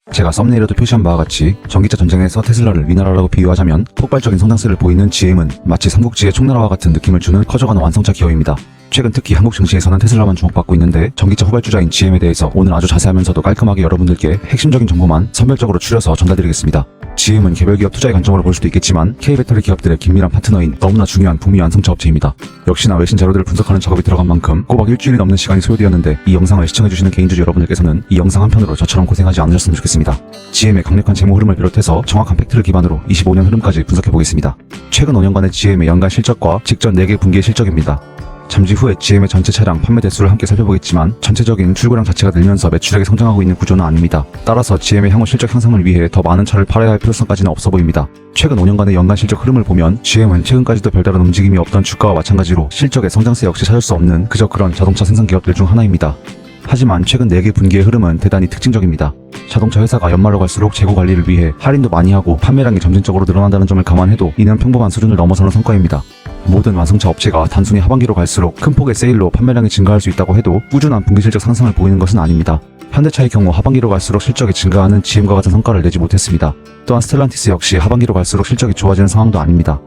제가 썸네일에도 표시한 바와 같이 전기차 전쟁에서 테슬라를 위나라라고 비유하자면 폭발적인 성장세를 보이는 GM은 마치 삼국지의 총나라와 같은 느낌을 주는 커져가는 완성차 기업입니다. 최근 특히 한국 증시에서는 테슬라만 주목받고 있는데 전기차 후발주자인 GM에 대해서 오늘 아주 자세하면서도 깔끔하게 여러분들께 핵심적인 정보만 선별적으로 추려서 전달드리겠습니다. GM은 개별 기업 투자의 관점으로 볼 수도 있겠지만 K배터리 기업들의 긴밀한 파트너인 너무나 중요한 북미 완성차 업체입니다. 역시나 외신 자료들을 분석하는 작업이 들어간 만큼 꼬박 일주일이 넘는 시간이 소요되었는데 이 영상을 시청해주시는 개인주주 여러분들께서는 이 영상 한편으로 저처럼 고생하지 않으셨으면 좋겠습니다. GM의 강력한 재무 흐름을 비롯해서 정확한 팩트를 기반으로 25년 흐름까지 분석해보겠습니다. 최근 5년간의 GM의 연간 실적과 직전 4개 분기의 실적입니다. 잠시 후에 GM의 전체 차량 판매 대수를 함께 살펴보겠지만 전체적인 출고량 자체가 늘면서 매출액이 성장하고 있는 구조는 아닙니다. 따라서 GM의 향후 실적 향상을 위해 더 많은 차를 팔아야 할 필요성까지는 없어 보입니다. 최근 5년간의 연간 실적 흐름을 보면 GM은 최근까지도 별다른 움직임이 없던 주가와 마찬가지로 실적의 성장세 역시 찾을 수 없는 그저 그런 자동차 생산 기업들 중 하나입니다. 하지만 최근 4개 분기의 흐름은 대단히 특징적입니다. 자동차 회사가 연말로 갈수록 재고 관리를 위해 할인도 많이 하고 판매량이 점진적으로 늘어난다는 점을 감안해도 이는 평범한 수준을 넘어서는 성과입니다. 모든 완성차 업체가 단순히 하반기로 갈수록 큰 폭의 세일로 판매량이 증가할 수 있다고 해도 꾸준한 분기 실적 상승을 보이는 것은 아닙니다. 현대차의 경우 하반기로 갈수록 실적이 증가하는 GM과 같은 성과를 내지 못했습니다. 또한 스텔란티스 역시 하반기로 갈수록 실적이 좋아지는 상황도 아닙니다.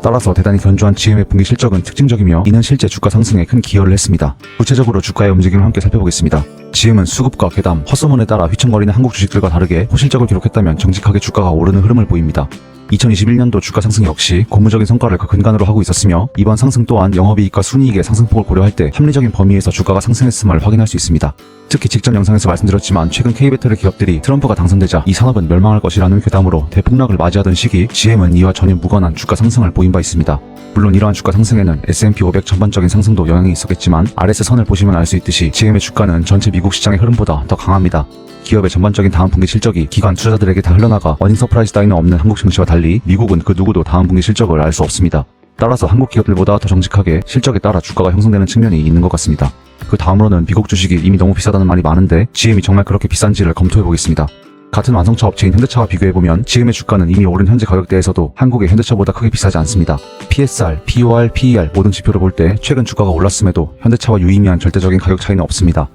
따라서 대단히 견조한 GM의 분기 실적은 특징적이며 이는 실제 주가 상승에 큰 기여를 했습니다. 구체적으로 주가의 움직임을 함께 살펴보겠습니다. GM은 수급과 괴담, 헛소문에 따라 휘청거리는 한국 주식들과 다르게 호실적을 기록했다면 정직하게 주가가 오르는 흐름을 보입니다. 2021년도 주가 상승 역시 고무적인 성과를 그 근간으로 하고 있었으며 이번 상승 또한 영업이익과 순이익의 상승폭을 고려할 때 합리적인 범위에서 주가가 상승했음을 확인할 수 있습니다. 특히 직전 영상에서 말씀드렸지만 최근 K배터리 기업들이 트럼프가 당선되자 이 산업은 멸망할 것이라는 괴담으로 대폭락을 맞이하던 시기 GM은 이와 전혀 무관한 주가 상승을 보인 바 있습니다. 물론 이러한 주가 상승에는 S&P 500 전반적인 상승도 영향이 있었겠지만 RS선을 보시면 알 수 있듯이 GM의 주가는 전체 미국 시장의 흐름보다 더 강합니다. 기업의 전반적인 다음 분기 실적이 기관 투자자들에게 다 흘러나가 어닝 서프라이즈 따위는 없는 한국 증시와 달리 미국은 그 누구도 다음 분기 실적을 알 수 없습니다. 따라서 한국 기업들보다 더 정직하게 실적에 따라 주가가 형성되는 측면이 있는 것 같습니다. 그 다음으로는 미국 주식이 이미 너무 비싸다는 말이 많은데 GM이 정말 그렇게 비싼지를 검토해보겠습니다. 같은 완성차 업체인 현대차와 비교해보면 GM의 주가는 이미 오른 현재 가격대에서도 한국의 현대차보다 크게 비싸지 않습니다. PSR, POR, PER 모든 지표를 볼 때 최근 주가가 올랐음에도 현대차와 유의미한 절대적인 가격 차이는 없습니다.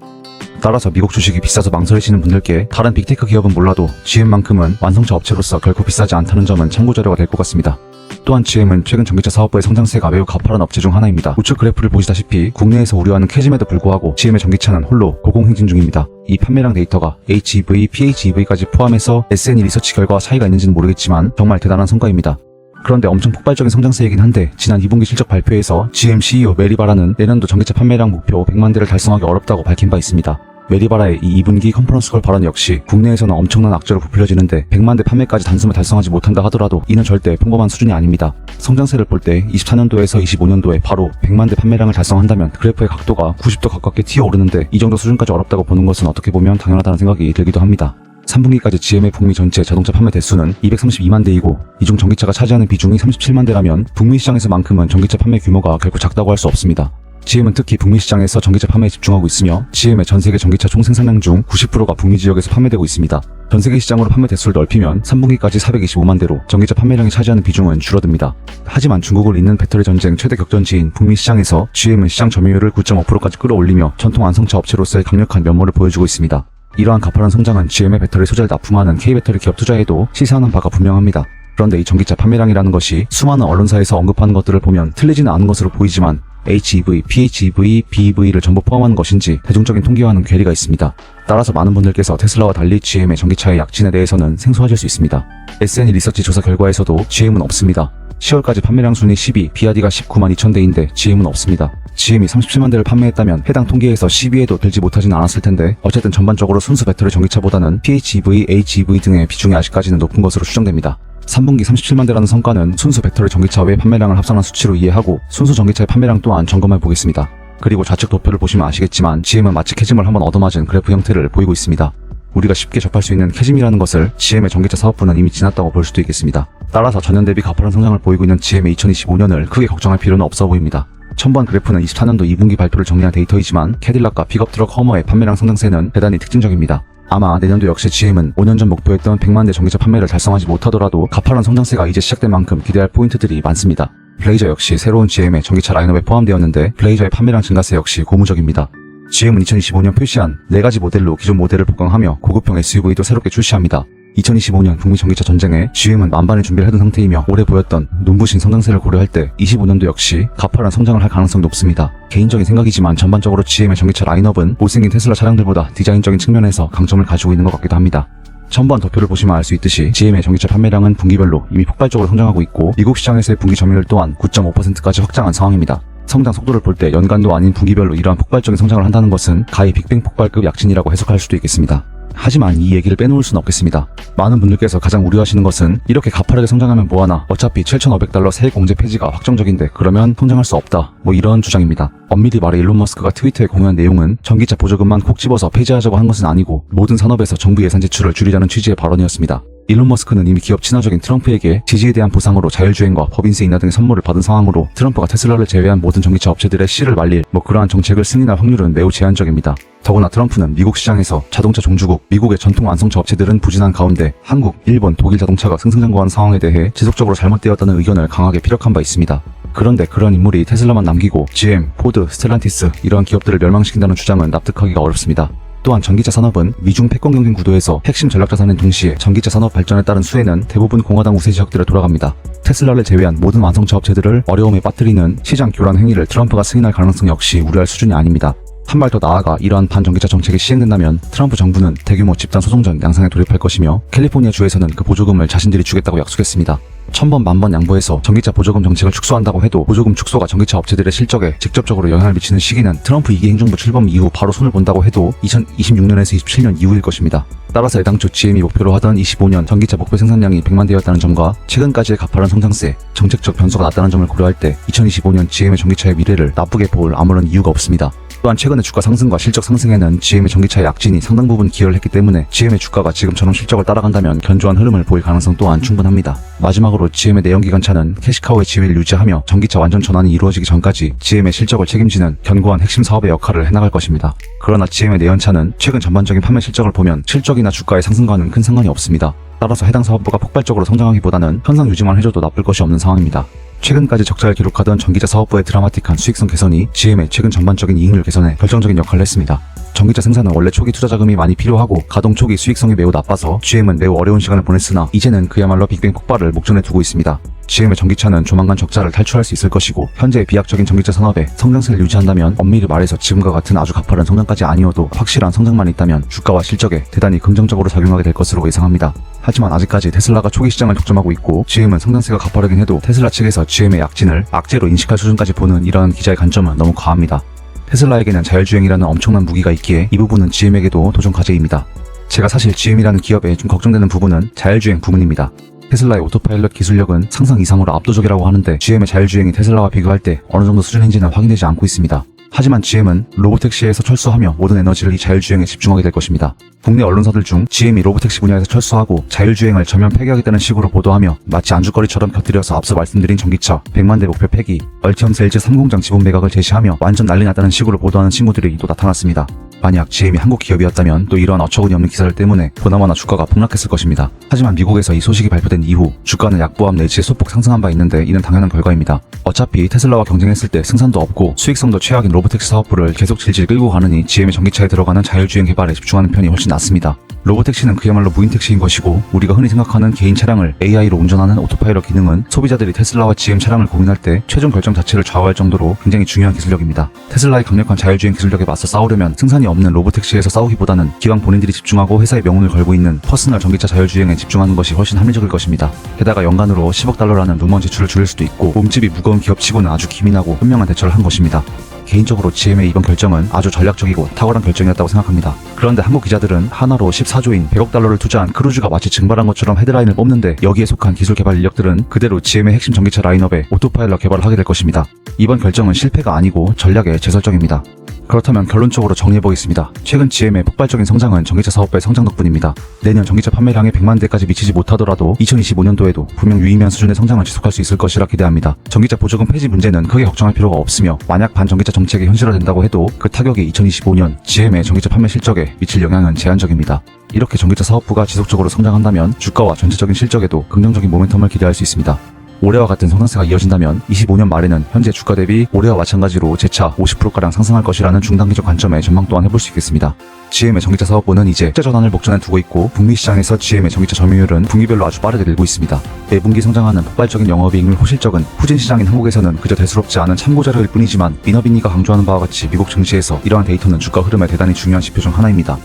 따라서 미국 주식이 비싸서 망설이시는 분들께 다른 빅테크 기업은 몰라도 GM만큼은 완성차 업체로서 결코 비싸지 않다는 점은 참고 자료가 될 것 같습니다. 또한 GM은 최근 전기차 사업부의 성장세가 매우 가파른 업체 중 하나입니다. 우측 그래프를 보시다시피 국내에서 우려하는 캐즘에도 불구하고 GM의 전기차는 홀로 고공행진 중입니다. 이 판매량 데이터가 HEV, PHEV까지 포함해서 S&E 리서치 결과와 차이가 있는지는 모르겠지만 정말 대단한 성과입니다. 그런데 엄청 폭발적인 성장세이긴 한데 지난 2분기 실적 발표에서 GM CEO 메리바라는 내년도 전기차 판매량 목표 100만 대를 달성하기 어렵다고 밝힌 바 있습니다. 메리바라의 이 2분기 컨퍼런스콜 발언 역시 국내에서는 엄청난 악재로 부풀려지는데 100만 대 판매까지 단숨에 달성하지 못한다 하더라도 이는 절대 평범한 수준이 아닙니다. 성장세를 볼 때 24년도에서 25년도에 바로 100만 대 판매량을 달성한다면 그래프의 각도가 90도 가깝게 튀어오르는데 이 정도 수준까지 어렵다고 보는 것은 어떻게 보면 당연하다는 생각이 들기도 합니다. 3분기까지 GM의 북미 전체 자동차 판매 대수는 232만 대이고 이 중 전기차가 차지하는 비중이 37만 대라면 북미 시장에서만큼은 전기차 판매 규모가 결코 작다고 할 수 없습니다. GM은 특히 북미 시장에서 전기차 판매에 집중하고 있으며 GM의 전세계 전기차 총 생산량 중 90%가 북미 지역에서 판매되고 있습니다. 전세계 시장으로 판매 대수를 넓히면 3분기까지 425만 대로 전기차 판매량이 차지하는 비중은 줄어듭니다. 하지만 중국을 잇는 배터리 전쟁 최대 격전지인 북미 시장에서 GM은 시장 점유율을 9.5%까지 끌어올리며 전통 완성차 업체로서의 강력한 면모를 보여주고 있습니다. 이러한 가파른 성장은 GM의 배터리 소재를 납품하는 K배터리 기업 투자에도 시사하는 바가 분명합니다. 그런데 이 전기차 판매량이라는 것이 수많은 언론사에서 언급하는 것들을 보면 틀리지는 않은 것으로 보이지만 HEV, PHEV, BEV를 전부 포함하는 것인지 대중적인 통계와는 괴리가 있습니다. 따라서 많은 분들께서 테슬라와 달리 GM의 전기차의 약진에 대해서는 생소하실 수 있습니다. S&E 리서치 조사 결과에서도 GM은 없습니다. 10월까지 판매량 순위 10위, 비아디가 19만 2천 대인데 GM은 없습니다. GM이 37만 대를 판매했다면 해당 통계에서 10위에도 들지 못하진 않았을 텐데 어쨌든 전반적으로 순수 배터리 전기차보다는 PHEV, HEV 등의 비중이 아직까지는 높은 것으로 추정됩니다. 3분기 37만 대라는 성과는 순수 배터리 전기차 외 판매량을 합산한 수치로 이해하고 순수 전기차의 판매량 또한 점검해 보겠습니다. 그리고 좌측 도표를 보시면 아시겠지만 GM은 마치 캐즘을 한번 얻어맞은 그래프 형태를 보이고 있습니다. 우리가 쉽게 접할 수 있는 캐즘이라는 것을 GM의 전기차 사업부는 이미 지났다고 볼 수도 있겠습니다. 따라서 전년 대비 가파른 성장을 보이고 있는 GM의 2025년을 크게 걱정할 필요는 없어 보입니다. 첨부한 그래프는 24년도 2분기 발표를 정리한 데이터이지만 캐딜락과 픽업 트럭 허머의 판매량 성장세는 대단히 특징적입니다. 아마 내년도 역시 GM은 5년 전 목표했던 100만 대 전기차 판매를 달성하지 못하더라도 가파른 성장세가 이제 시작된 만큼 기대할 포인트들이 많습니다. 블레이저 역시 새로운 GM의 전기차 라인업에 포함되었는데 블레이저의 판매량 증가세 역시 고무적입니다. GM은 2025년 표시한 4가지 모델로 기존 모델을 복강하며 고급형 SUV도 새롭게 출시합니다. 2025년 북미 전기차 전쟁에 GM은 만반의 준비를 해둔 상태이며 올해 보였던 눈부신 성장세를 고려할 때 25년도 역시 가파른 성장을 할 가능성이 높습니다. 개인적인 생각이지만 전반적으로 GM의 전기차 라인업은 못생긴 테슬라 차량들보다 디자인적인 측면에서 강점을 가지고 있는 것 같기도 합니다. 첨부한 도표를 보시면 알 수 있듯이 GM의 전기차 판매량은 분기별로 이미 폭발적으로 성장하고 있고 미국 시장에서의 분기 점유율 또한 9.5%까지 확장한 상황입니다. 성장 속도를 볼 때 연간도 아닌 분기별로 이러한 폭발적인 성장을 한다는 것은 가히 빅뱅 폭발급 약진이라고 해석할 수도 있겠습니다. 하지만 이 얘기를 빼놓을 수는 없겠습니다. 많은 분들께서 가장 우려하시는 것은 이렇게 가파르게 성장하면 뭐하나, 어차피 $7,500 세액 공제 폐지가 확정적인데 그러면 성장할 수 없다, 뭐 이런 주장입니다. 엄밀히 말해 일론 머스크가 트위터에 공유한 내용은 전기차 보조금만 콕 집어서 폐지하자고 한 것은 아니고 모든 산업에서 정부 예산 지출을 줄이자는 취지의 발언이었습니다. 일론 머스크는 이미 기업 친화적인 트럼프에게 지지에 대한 보상으로 자율주행과 법인세 인하 등의 선물을 받은 상황으로 트럼프가 테슬라를 제외한 모든 전기차 업체들의 씨를 말릴 그러한 정책을 승인할 확률은 매우 제한적입니다. 더구나 트럼프는 미국 시장에서 자동차 종주국, 미국의 전통 완성차 업체들은 부진한 가운데 한국, 일본, 독일 자동차가 승승장구하는 상황에 대해 지속적으로 잘못되었다는 의견을 강하게 피력한 바 있습니다. 그런데 그런 인물이 테슬라만 남기고 GM, 포드, 스텔란티스 이러한 기업들을 멸망시킨다는 주장은 납득하기가 어렵습니다. 또한 전기차 산업은 미중 패권 경쟁 구도에서 핵심 전략 자산인 동시에 전기차 산업 발전에 따른 수혜는 대부분 공화당 우세 지역들에 돌아갑니다. 테슬라를 제외한 모든 완성차 업체들을 어려움에 빠뜨리는 시장 교란 행위를 트럼프가 승인할 가능성 역시 우려할 수준이 아닙니다. 한 발 더 나아가 이러한 반전기차 정책이 시행된다면 트럼프 정부는 대규모 집단 소송전 양상에 돌입할 것이며 캘리포니아 주에서는 그 보조금을 자신들이 주겠다고 약속했습니다. 천번 만번 양보해서 전기차 보조금 정책을 축소한다고 해도 보조금 축소가 전기차 업체들의 실적에 직접적으로 영향을 미치는 시기는 트럼프 2기 행정부 출범 이후 바로 손을 본다고 해도 2026년에서 27년 이후일 것입니다. 따라서 애당초 GM이 목표로 하던 25년 전기차 목표 생산량이 100만 대였다는 점과 최근까지의 가파른 성장세, 정책적 변수가 낮다는 점을 고려할 때 2025년 GM의 전기차의 미래를 나쁘게 볼 아무런 이유가 없습니다. 또한 최근의 주가 상승과 실적 상승에는 GM의 전기차의 약진이 상당 부분 기여를 했기 때문에 GM의 주가가 지금처럼 실적을 따라간다면 견조한 흐름을 보일 가능성 또한 충분합니다. 마지막으로 GM의 내연기관차는 캐시카우의 지위를 유지하며 전기차 완전 전환이 이루어지기 전까지 GM의 실적을 책임지는 견고한 핵심 사업의 역할을 해나갈 것입니다. 그러나 GM의 내연차는 최근 전반적인 판매 실적을 보면 실적이나 주가의 상승과는 큰 상관이 없습니다. 따라서 해당 사업부가 폭발적으로 성장하기보다는 현상 유지만 해줘도 나쁠 것이 없는 상황입니다. 최근까지 적자를 기록하던 전기차 사업부의 드라마틱한 수익성 개선이 GM의 최근 전반적인 이익률 개선에 결정적인 역할을 했습니다. 전기차 생산은 원래 초기 투자 자금이 많이 필요하고 가동 초기 수익성이 매우 나빠서 GM은 매우 어려운 시간을 보냈으나 이제는 그야말로 빅뱅 폭발을 목전에 두고 있습니다. GM의 전기차는 조만간 적자를 탈출할 수 있을 것이고 현재의 비약적인 전기차 산업에 성장세를 유지한다면 엄밀히 말해서 지금과 같은 아주 가파른 성장까지 아니어도 확실한 성장만 있다면 주가와 실적에 대단히 긍정적으로 작용하게 될 것으로 예상합니다. 하지만 아직까지 테슬라가 초기 시장을 독점하고 있고 GM은 성장세가 가파르긴 해도 테슬라 측에서 GM의 약진을 악재로 인식할 수준까지 보는 이러한 기자의 관점은 너무 과합니다. 테슬라에게는 자율주행이라는 엄청난 무기가 있기에 이 부분은 GM에게도 도전 과제입니다. 제가 사실 GM이라는 기업에 좀 걱정되는 부분은 자율주행 부분입니다. 테슬라의 오토파일럿 기술력은 상상 이상으로 압도적이라고 하는데 GM의 자율주행이 테슬라와 비교할 때 어느 정도 수준인지는 확인되지 않고 있습니다. 하지만 GM은 로보택시에서 철수하며 모든 에너지를 이 자율주행에 집중하게 될 것입니다. 국내 언론사들 중 GM이 로보택시 분야에서 철수하고 자율주행을 전면 폐기하겠다는 식으로 보도하며 마치 안주거리처럼 곁들여서 앞서 말씀드린 전기차 100만 대 목표 폐기, 얼티엄 셀즈 3공장 지분 매각을 제시하며 완전 난리 났다는 식으로 보도하는 친구들이 또 나타났습니다. 만약 GM이 한국 기업이었다면 또 이러한 어처구니 없는 기사들 때문에 보나마나 주가가 폭락했을 것입니다. 하지만 미국에서 이 소식이 발표된 이후 주가는 약보합 내지의 소폭 상승한 바 있는데 이는 당연한 결과입니다. 어차피 테슬라와 경쟁했을 때 생산도 없고 수익성도 최악인 로보택시 사업부를 계속 질질 끌고 가느니 GM의 전기차에 들어가는 자율주행 개발에 집중하는 편이 훨씬 낫습니다. 로보택시는 그야말로 무인택시인 것이고 우리가 흔히 생각하는 개인 차량을 AI로 운전하는 오토파일럿 기능은 소비자들이 테슬라와 GM 차량을 고민할 때 최종 결정 자체를 좌우할 정도로 굉장히 중요한 기술력입니다. 테슬라의 강력한 자율주행 기술력에 맞서 싸우려면 승산이 없는 로보택시에서 싸우기보다는 기왕 본인들이 집중하고 회사의 명운을 걸고 있는 퍼스널 전기차 자율주행에 집중하는 것이 훨씬 합리적일 것입니다. 게다가 연간으로 $10억 누먼 지출을 줄일 수도 있고 몸집이 무거운 기업치고는 아주 기민하고 현명한 대처를 한 것입니다. 개인적으로 GM의 이번 결정은 아주 전략적이고 탁월한 결정이었다고 생각합니다. 그런데 한국 기자들은 하나로 14조인 $100를 투자한 크루즈가 마치 증발한 것처럼 헤드라인을 뽑는데 여기에 속한 기술 개발 인력들은 그대로 GM의 핵심 전기차 라인업에 오토파일럿 개발을 하게 될 것입니다. 이번 결정은 실패가 아니고 전략의 재설정입니다. 그렇다면 결론적으로 정리해보겠습니다. 최근 GM의 폭발적인 성장은 전기차 사업부의 성장 덕분입니다. 내년 전기차 판매량이 100만 대까지 미치지 못하더라도 2025년도에도 분명 유의미한 수준의 성장을 지속할 수 있을 것이라 기대합니다. 전기차 보조금 폐지 문제는 크게 걱정할 필요가 없으며 만약 반전기차 정책이 현실화된다고 해도 그 타격이 2025년 GM의 전기차 판매 실적에 미칠 영향은 제한적입니다. 이렇게 전기차 사업부가 지속적으로 성장한다면 주가와 전체적인 실적에도 긍정적인 모멘텀을 기대할 수 있습니다. 올해와 같은 성장세가 이어진다면 25년 말에는 현재 주가 대비 올해와 마찬가지로 재차 50%가량 상승할 것이라는 중단기적 관점의 전망 또한 해볼 수 있겠습니다. GM의 전기차 사업부는 이제 투자 전환을 목전에 두고 있고 북미 시장에서 GM의 전기차 점유율은 분기별로 아주 빠르게 늘고 있습니다. 매분기 성장하는 폭발적인 영업이익률 호실적은 후진 시장인 한국에서는 그저 대수롭지 않은 참고 자료일 뿐이지만 이너비니가 강조하는 바와 같이 미국 증시에서 이러한 데이터는 주가 흐름에 대단히 중요한 지표 중 하나입니다.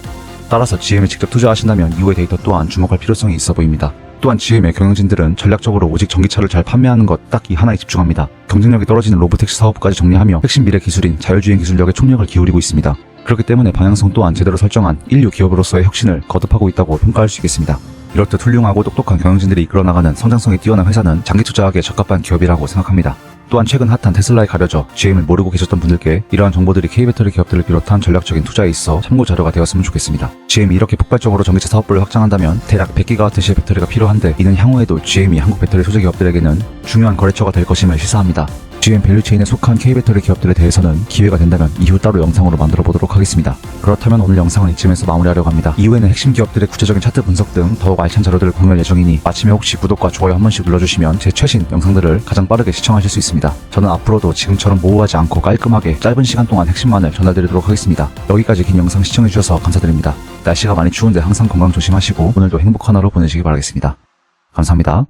따라서 GM에 직접 투자하신다면 이후의 데이터 또한 주목할 필요성이 있어 보입니다. 또한 GM의 경영진들은 전략적으로 오직 전기차를 잘 판매하는 것 딱 이 하나에 집중합니다. 경쟁력이 떨어지는 로보택시 사업부까지 정리하며 핵심 미래 기술인 자율주행 기술력에 총력을 기울이고 있습니다. 그렇기 때문에 방향성 또한 제대로 설정한 인류 기업으로서의 혁신을 거듭하고 있다고 평가할 수 있겠습니다. 이렇듯 훌륭하고 똑똑한 경영진들이 이끌어나가는 성장성이 뛰어난 회사는 장기 투자하기에 적합한 기업이라고 생각합니다. 또한 최근 핫한 테슬라에 가려져 GM을 모르고 계셨던 분들께 이러한 정보들이 K배터리 기업들을 비롯한 전략적인 투자에 있어 참고 자료가 되었으면 좋겠습니다. GM이 이렇게 폭발적으로 전기차 사업부를 확장한다면 대략 100GWh의 배터리가 필요한데 이는 향후에도 GM이 한국 배터리 소재 기업들에게는 중요한 거래처가 될 것임을 시사합니다. GM 밸류체인에 속한 K배터리 기업들에 대해서는 기회가 된다면 이후 따로 영상으로 만들어 보도록 하겠습니다. 그렇다면 오늘 영상은 이쯤에서 마무리하려고 합니다. 이후에는 핵심 기업들의 구체적인 차트 분석 등 더욱 알찬 자료들을 공유할 예정이니 마침에 혹시 구독과 좋아요 한 번씩 눌러주시면 제 최신 영상들을 가장 빠르게 시청하실 수 있습니다. 저는 앞으로도 지금처럼 모호하지 않고 깔끔하게 짧은 시간 동안 핵심만을 전달드리도록 하겠습니다. 여기까지 긴 영상 시청해주셔서 감사드립니다. 날씨가 많이 추운데 항상 건강 조심하시고 오늘도 행복한 하루 보내시기 바라겠습니다. 감사합니다.